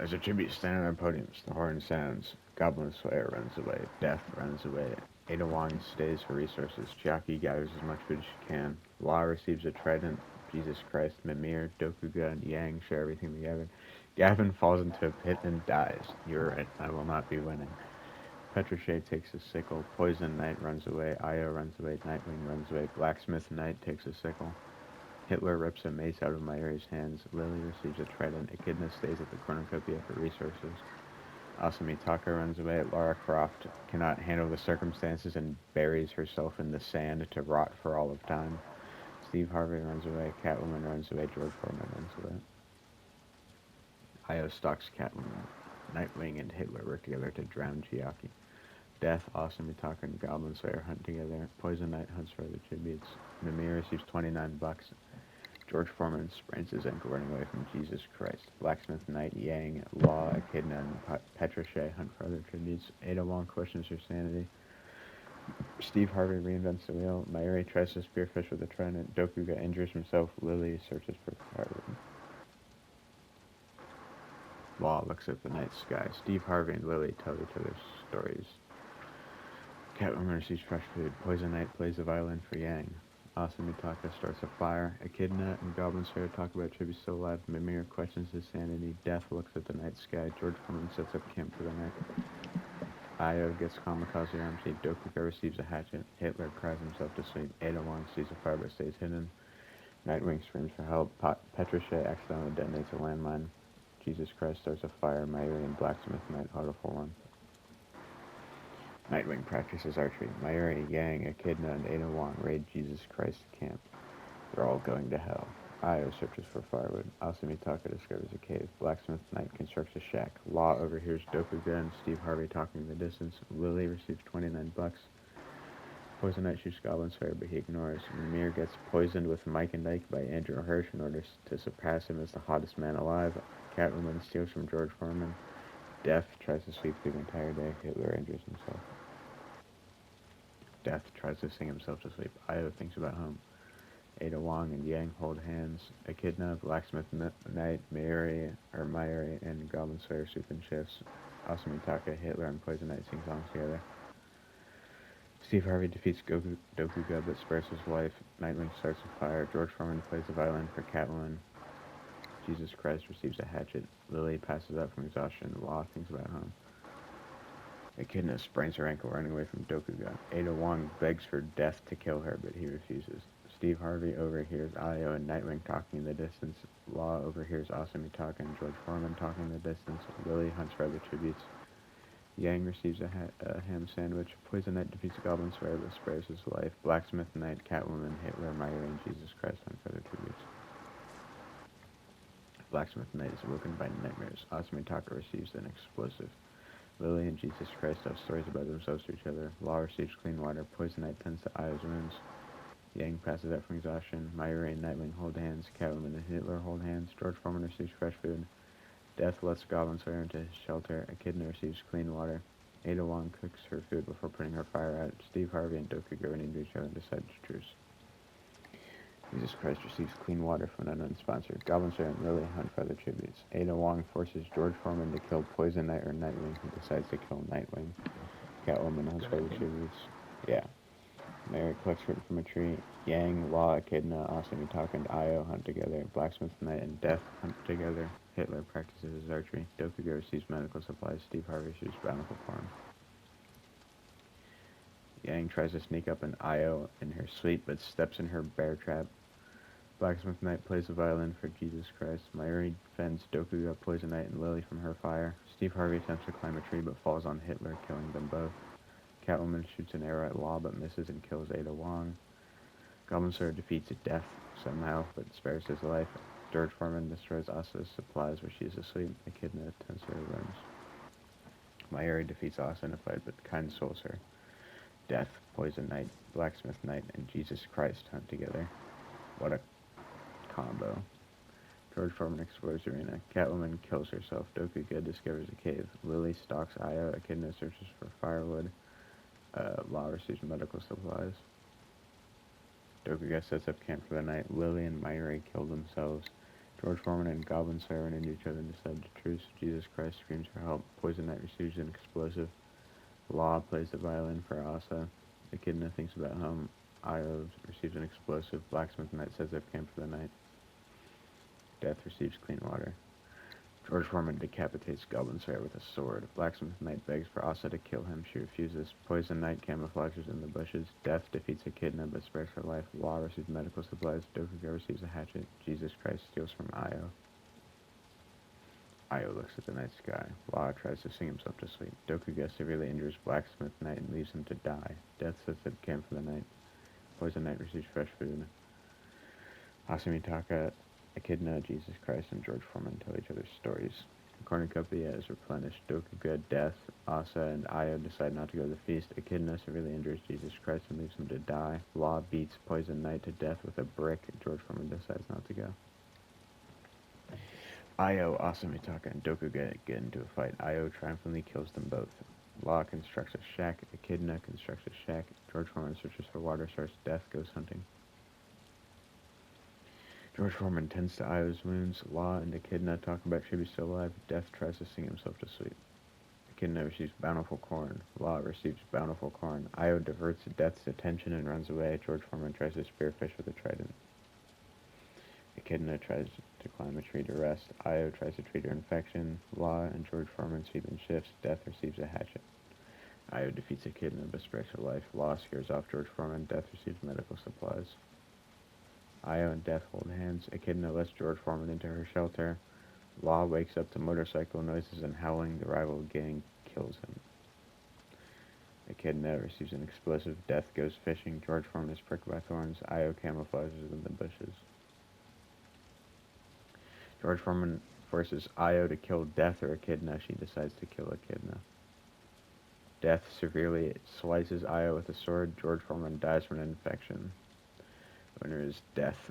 As a tribute stand on podiums, the horn sounds. Goblin Slayer runs away. Death runs away. Ada Wong stays for resources. Chiaki gathers as much food as she can. Law receives a trident. Jesus Christ, Mimir, Dokuga, and Yang share everything together. Gavin falls into a pit and dies. You're right, I will not be winning. Petrochet takes a sickle. Poison Knight runs away. Io runs away. Nightwing runs away. Blacksmith Knight takes a sickle. Hitler rips a mace out of Mayuri's hands. Lily receives a trident. Echidna stays at the cornucopia for resources. Asamitaka runs away. Lara Croft cannot handle the circumstances and buries herself in the sand to rot for all of time. Steve Harvey runs away. Catwoman runs away. George Foreman runs away. Io stalks Catwoman. Nightwing and Hitler work together to drown Chiaki. Death, Asamitaka, and Goblin Slayer hunt together. Poison Knight hunts for other tributes. Mimir receives 29 bucks. George Foreman sprains his ankle running away from Jesus Christ. Blacksmith Knight, Yang, Law, Echidna, and Petrochet hunt for other tributes. Ada Wong questions her sanity. Steve Harvey reinvents the wheel. Mayuri tries to spearfish with a trident. Dokuga injures himself. Lily searches for firewood. Law looks at the night sky. Steve Harvey and Lily tell each other stories. Catwoman receives fresh food. Poison Knight plays the violin for Yang. Asamitaka starts a fire. Echidna and Goblin Slayer talk about Chibi still alive. Mimir questions his sanity. Death looks at the night sky. George Foreman sets up camp for the night. Io gets kamikaze arm sheet. Dokuga receives a hatchet. Hitler cries himself to sleep. Ada Wong sees a fire but stays hidden. Nightwing screams for help. Petrochet accidentally detonates a landmine. Jesus Christ starts a fire. Mayuri and Blacksmith Knight huddle for one. Nightwing practices archery. Mayuri, Yang, Echidna, and Ada Wong raid Jesus Christ camp. They're all going to hell. Io searches for firewood. Asamitaka discovers a cave. Blacksmith Knight constructs a shack. Law overhears Dokuga and Steve Harvey talking in the distance. Lily receives 29 bucks. Poison Knight shoots Goblin Slayer, but he ignores. Mimir gets poisoned with Mike and Ike by Andrew Hirsch in order to surpass him as the hottest man alive. Catwoman steals from George Foreman. Death tries to sleep through the entire day. Hitler injures himself. Death tries to sing himself to sleep. Io thinks about home. Ada Wong and Yang hold hands. Echidna, Blacksmith Knight, Mayuri, and Goblin Slayer soup and shifts. Asamitaka, Hitler, and Poison Knight sing songs together. Steve Harvey defeats Dokuga but spares his wife. Nightwing starts a fire. George Foreman plays the violin for Catwoman. Jesus Christ receives a hatchet. Lily passes out from exhaustion. Law thinks about home. Echidna sprains her ankle running away from Dokuga. Ada Wong begs for Death to kill her, but he refuses. Steve Harvey overhears Io and Nightwing talking in the distance. Law overhears Asamitaka and George Foreman talking in the distance. Lily hunts for other tributes. Yang receives a ham sandwich. Poison Knight defeats Goblin Slayer but spares his life. Blacksmith Knight, Catwoman, Hitler, Mayuri, and Jesus Christ hunt for other tributes. Blacksmith Knight is woken by nightmares. Asamitaka receives an explosive. Lily and Jesus Christ tell stories about themselves to each other. Law receives clean water. Poison Knight tends to Io's wounds. Yang passes out from exhaustion. Mayuri and Nightwing hold hands. Catwoman and Hitler hold hands. George Foreman receives fresh food. Death lets Goblin Slayer into his shelter. Echidna receives clean water. Ada Wong cooks her food before putting her fire out. Steve Harvey and Dokuga run into each other and decide to truce. Jesus Christ receives clean water from an unknown sponsor. Goblin Slayer and Lily hunt for other tributes. Ada Wong forces George Foreman to kill Poison Knight or Nightwing, who decides to kill Nightwing. Catwoman hunts for other tributes. Yeah. Mary collects fruit from a tree. Yang, Law, Echidna, Asamitaka, and Io hunt together. Blacksmith Knight and Death hunt together. Hitler practices his archery. Dokuga receives medical supplies. Steve Harvey shoots bountiful farm. Yang tries to sneak up on Io in her sleep, but steps in her bear trap. Blacksmith Knight plays the violin for Jesus Christ. Mayuri defends Dokuga, Poison Knight, and Lily from her fire. Steve Harvey attempts to climb a tree, but falls on Hitler, killing them both. Catwoman shoots an arrow at Law, but misses and kills Ada Wong. Goblin Slayer defeats Death somehow, but spares his life. George Foreman destroys Asa's supplies where she is asleep. Echidna attends to her wounds. Mayuri defeats Asa in a fight, but consoles her. Death, Poison Knight, Blacksmith Knight, and Jesus Christ hunt together. What a combo. George Foreman explores the arena. Catwoman kills herself. Dokuga discovers a cave. Lily stalks Io. Echidna searches for firewood. Law receives medical supplies. Dokuga sets up camp for the night. Lily and Mayuri kill themselves. George Foreman and Goblin Slayer run into each other and decide to truce. Jesus Jesus Christ screams for help. Poison Knight receives an explosive. Law plays the violin for Asa. Echidna thinks about how Io receives an explosive. Blacksmith Knight says they've camped for the night. Death receives clean water. George Foreman decapitates Goblin Slayer with a sword. Blacksmith Knight begs for Asa to kill him. She refuses. Poison Knight camouflages in the bushes. Death defeats Echidna but spares her life. Law receives medical supplies. Dokuga receives a hatchet. Jesus Christ steals from Io. Io looks at the night sky. Law tries to sing himself to sleep. Dokuga severely injures Blacksmith Knight and leaves him to die. Death says they've camped for the night. Poison Knight receives fresh food. Asumitaka, Echidna, Jesus Christ, and George Foreman tell each other stories. The cornucopia is replenished. Dokuga, Death, Asa, and Io decide not to go to the feast. Echidna severely injures Jesus Christ and leaves him to die. Law beats Poison Knight to death with a brick. George Foreman decides not to go. Io, Asumitaka, and Dokuga get into a fight. Io triumphantly kills them both. Law constructs a shack. Echidna constructs a shack. George Foreman searches for water source. Death goes hunting. George Foreman tends to Io's wounds. Law and Echidna talk about should be still alive. Death tries to sing himself to sleep. Echidna receives bountiful corn. Law receives bountiful corn. Io diverts Death's attention and runs away. George Foreman tries to spearfish with a trident. Echidna tries to climb a tree to rest. Io tries to treat her infection. Law and George Foreman feed in shifts. Death receives a hatchet. Io defeats Echidna but spares her life. Law scares off George Foreman. Death receives medical supplies. Io and Death hold hands. Echidna lets George Foreman into her shelter. Law wakes up to motorcycle noises and howling. The rival gang kills him. Echidna receives an explosive. Death goes fishing. George Foreman is pricked by thorns. Io camouflages in the bushes. George Foreman forces Io to kill Death or Echidna. She decides to kill Echidna. Death severely slices Io with a sword. George Foreman dies from an infection. The winner is Death.